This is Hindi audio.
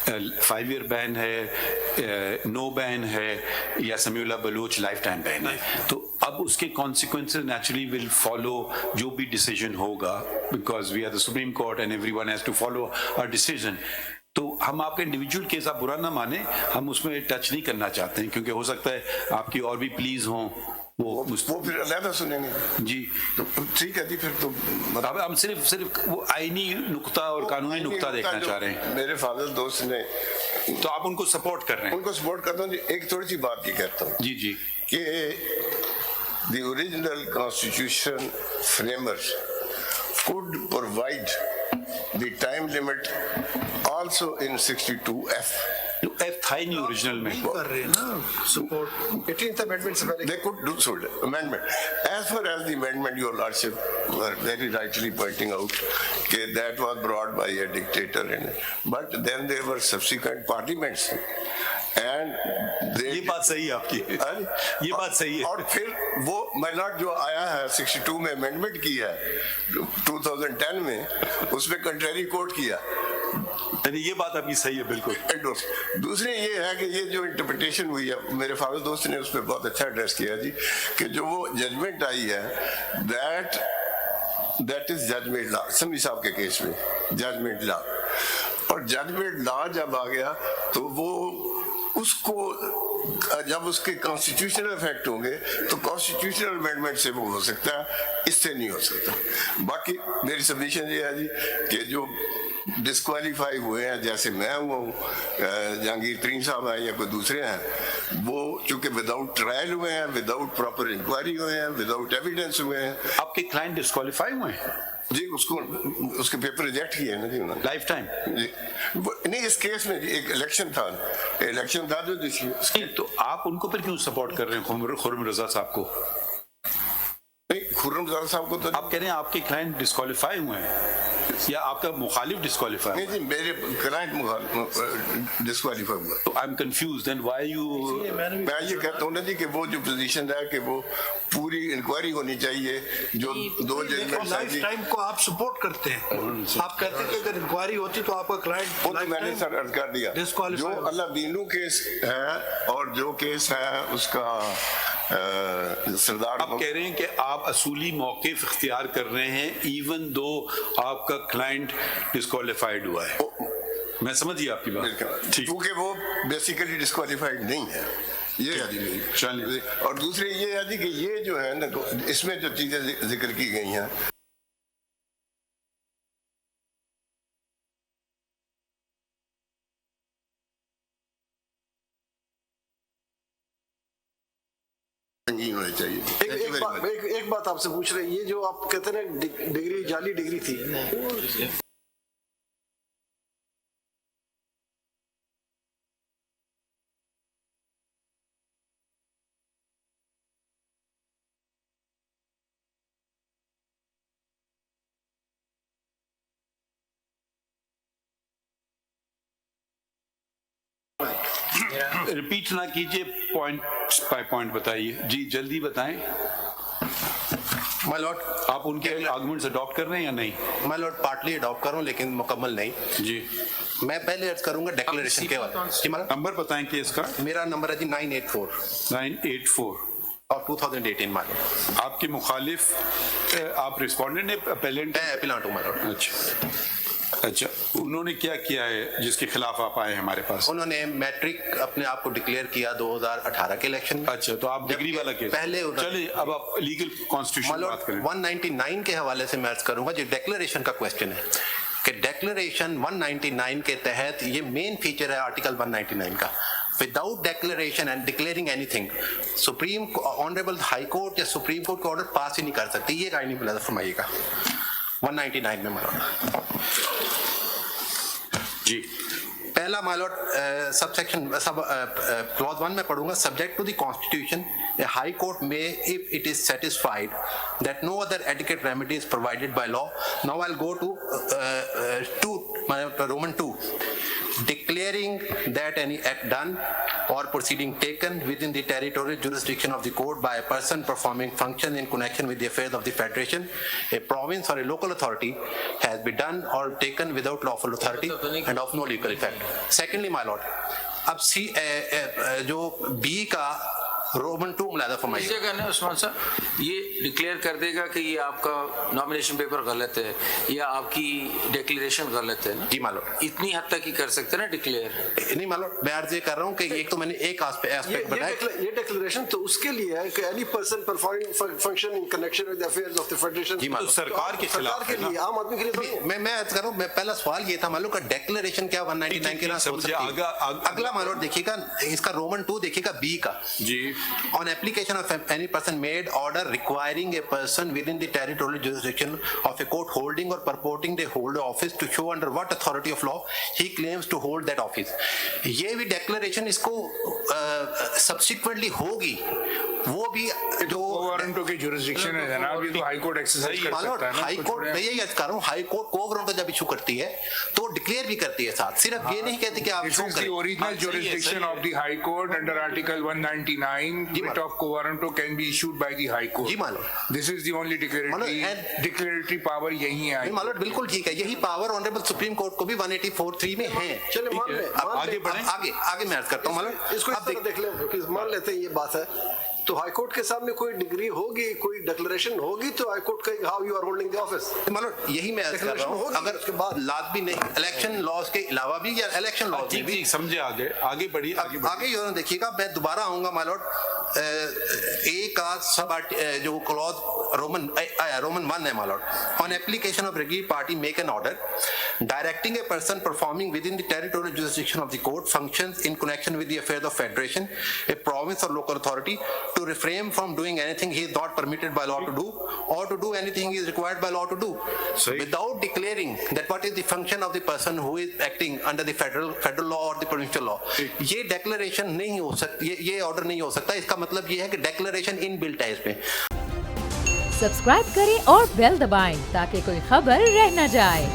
5 ईयर बैन है, नो बैन है, या Samiullah Baloch life time ban है। तो अब उसके कॉन्सिक्वेंसेज नेचुरली विल फॉलो जो भी डिसीजन होगा, because we are the supreme court and everyone has to follow our decision. तो हम आपके इंडिविजुअल केस आप बुरा ना माने, हम उसमें टच नहीं करना चाहते हैं, क्योंकि हो सकता है आपकी और भी प्लीज हों, वो फिर अलहदा सुनेंगे जी। तो ठीक है जी, फिर तो अब हम सिर्फ वो आईनी नुक्ता और कानूनी नुक्ता देखना चाह रहे हैं। मेरे फादर दोस्त ने, तो आप उनको सपोर्ट कर रहे हैं? उनको सपोर्ट करता हूँ। एक थोड़ी सी बात ये कहता हूँ जी जी, कि the original constitution framers could provide the time limit also in 62F. F था ही नहीं ओरिजिनल में। कर रहे हैं ना सपोर्ट 18th amendment से पहले। They could do so amendment. As far as the amendment, your lordship were very rightly pointing out that that was brought by a dictator in it. But then there were subsequent parliaments. And ये बात सही है आपकी, ये बात सही है। और फिर वो माइनॉट जो आया है 62 में अमेंडमेंट की है 2010 में, उसमें कंट्रेरी कोर्ट किया। ये बात आपकी सही है बिल्कुल। दूसरी ये है कि ये जो इंटरप्रिटेशन हुई है, मेरे फादर दोस्त ने उस पर बहुत अच्छा एड्रेस किया जी, कि जो वो जजमेंट आई है दैट इज जजमेंट लॉ। समी साहब के केस में जजमेंट लॉ, और जजमेंट लॉ जब आ गया तो वो उसको जब उसके कॉन्स्टिट्यूशनल इफेक्ट होंगे तो कॉन्स्टिट्यूशनल अमेंडमेंट से वो हो सकता है, इससे नहीं हो सकता। बाकी मेरी सबमिशन ये है जी कि जो डिस्क्वालीफाई हुए हैं, जैसे मैं हुआ हूँ, जहांगीर तरीन साहब हैं या कोई दूसरे हैं, वो चूंकि विदाउट ट्रायल हुए हैं, विदाउट प्रॉपर इंक्वायरी हुए हैं, विदाउट एविडेंस हुए हैं। आपके क्लाइंट डिस्क्वालीफाई हुए हैं? जी, उसके पेपर रिजेक्ट किए ना जी उन्होंने, लाइफ टाइम जी। नहीं, इस केस में एक इलेक्शन था जो तो आप उनको फिर क्यों सपोर्ट कर रहे हैं खुर्रम रजा साहब को? खुर्रम रजा साहब को तो आप कह रहे हैं आपके क्लाइंट डिस्क्वालीफाई हुए हैं या आपका मुखालिफ डिस्क्वालीफाई? नहीं जी, मेरे क्लाइंट डिस्क्वालीफाई हुआ। तो I am confused, then why you? मैं ये कहता हूँ ना जी कि वो जो पोजीशन है कि वो पूरी इंक्वायरी होनी चाहिए, जो दो जजमेंट लाइफ टाइम को आप सपोर्ट करते हैं, आप कहते हैं कि अगर इंक्वायरी होती तो आपका क्लाइंट, मैंने सर अर्ज कर दिया, जो अल्लाह बीनू केस है और जो केस है उसका सरदार। आप कह रहे हैं कि आप असूली मौक़िफ़ इख्तियार कर रहे हैं इवन दो आपका क्लाइंट डिस्क्वालीफाइड हुआ है। मैं समझ गया आपकी बात, क्योंकि वो बेसिकली डिस्क्वालीफाइड नहीं है, ये है जी। चलिए, और दूसरी ये है जी कि ये जो है ना, इसमें जो चीजें जिक्र की गई हैं, एक बात आपसे पूछ रहे हैं, ये जो आप कहते हैं ना डिग्री जाली डिग्री थी, रिपीट ना कीजिए, पॉइंट बाय पॉइंट बताइए जी, जल्दी बताएं। माय लॉर्ड, आप उनके आर्गुमेंट्स अडॉप्ट कर रहे हैं या नहीं? माय लॉर्ड, पार्टली अडॉप्ट कर रहा हूं लेकिन मुकम्मल नहीं जी। मैं पहले अर्ज करूंगा डिक्लेरेशन के बारे में। नंबर बताएं केस का। मेरा नंबर है जी 984 और 2018 माय लॉर्ड। आपके मुखालिफ आप रिस्पोंडेंट है, अपेलेंट? एपिलांट हूं माय लॉर्ड। अच्छा, उन्होंने क्या किया है जिसके खिलाफ आप आए हमारे पास? उन्होंने मैट्रिक अपने आप को डिक्लेयर किया 2018 के इलेक्शन में। अच्छा, तो आप डिग्री वाला केस पहले चलिए, अब आप लीगल कॉन्स्टिट्यूशन बात करें। 199 के हवाले से मैं अर्ज करूंगा, जो डिक्लेरेशन का क्वेश्चन है कि डिक्लेरेशन 199 के तहत ये मेन फीचर है आर्टिकल 199 का। Without declaration and declaring anything supreme honourable high court या सुप्रीम कोर्ट का ऑर्डर पास ही नहीं कर सकती। ये आईनी मुलाजा फरमाइएगा 199 में मालूम जी। पहला माइलॉर्ड सबसेक्शन क्लॉज 1 में पढ़ूंगा। Subject to the constitution a high court may, if it is satisfied that no other adequate remedy is provided by law. Now I'll go to Roman 2. declaring that any act done or proceeding taken within the territorial jurisdiction of the court by a person performing function in connection with the affairs of the federation, a province or a local authority has been done or taken without lawful authority and of no legal effect. Secondly, my lord, अब सी जो बी का रोमन 2 मुलादा इस फरमाइए। जगह ना उस्मान साहब ये डिक्लेयर कर देगा कि ये आपका नॉमिनेशन पेपर गलत है या आपकी डिक्लेरेशन गलत है ना, जी मालूम, इतनी हद तक ही कर सकते हैं ना डिक्लेयर। नहीं मालूम, मैं अर्ज ये कर रहा हूँ कि एक तो मैंने एक एस्पेक्ट बताया, ये डिक्लेरेशन तो उसके लिए है कि any person performing function in connection with the affairs of the federation, जी मालूम, सरकार के खिलाफ सरकार के लिए, आम आदमी के लिए तो मैं अर्ज कर रहा हूँ, मैं पहला सवाल ये था मालूम का डेक्लेरेशन क्या 199 के नाम हो सकती है। अगला मालूम देखिएगा, इसका रोमन 2 देखिएगा बी का जी, on application of any person made order requiring a person within the territorial jurisdiction of a court holding or purporting to hold office to show under what authority of law he claims to hold that office। ये भी declaration इसको subsequently होगी, वो भी जो वारंटों की जुरिस्डिक्शन है जनाब, ये तो हाई कोर्ट एक्सरसाइज कर सकता है ना। हाई कोर्ट, मैं यही अर्ज कर रहा हूँ, हाई कोर्ट को वारंट जब इशू करती है तो डिक्लेयर भी करती है साथ, सिर्फ ये नहीं कहती कि आप This शो is the करें। original jurisdiction of the High Court under Article 199. Writ of quo warranto can be issued by the High Court. जी मालूम, This is the only declaratory power यही है। नहीं मालूम, बिल्कुल ठीक है, यही पावर ऑनरेबल सुप्रीम कोर्ट को भी 184(3) में है। चलिए मान ले, अब आगे बढ़े, आगे मैं अर्ज करता हूँ मालूम, इसको इस अब तरह देख ले कि मान लेते हैं ये बात है, तो हाई कोर्ट के सामने कोई डिग्री होगी, कोई डिक्लेरेशन होगी, तो हाई कोर्ट कहेगा how you are holding the office. मतलब यही मैं अर्ज कर रहा हूँ, होगी अगर उसके बाद। लाजमी नहीं, इलेक्शन लॉज के अलावा भी या इलेक्शन लॉज में ठीक भी ठीक समझे, आगे बढ़िए, आगे बढ़िए। आगे जो देखिएगा, मैं दोबारा आऊंगा माय लॉर्ड, ए का सब जो क्लॉज रोमन 1 है my lord, on application of regular party make an order directing a person performing with in the territorial jurisdiction of the court functions in connection with the affairs of federation, a province और local authority to refrain from doing anything he is not permitted by law to do or to do anything he is required by law to do without declaring that what is the function of the person who is acting under the federal law or the provincial law। ये declaration नहीं हो सकती, ये order नहीं हो सकता। इसका मतलब ये है कि declaration इनबिल्ट है इसमें। सब्सक्राइब करें और बेल दबाएं ताकि कोई खबर रह न जाए।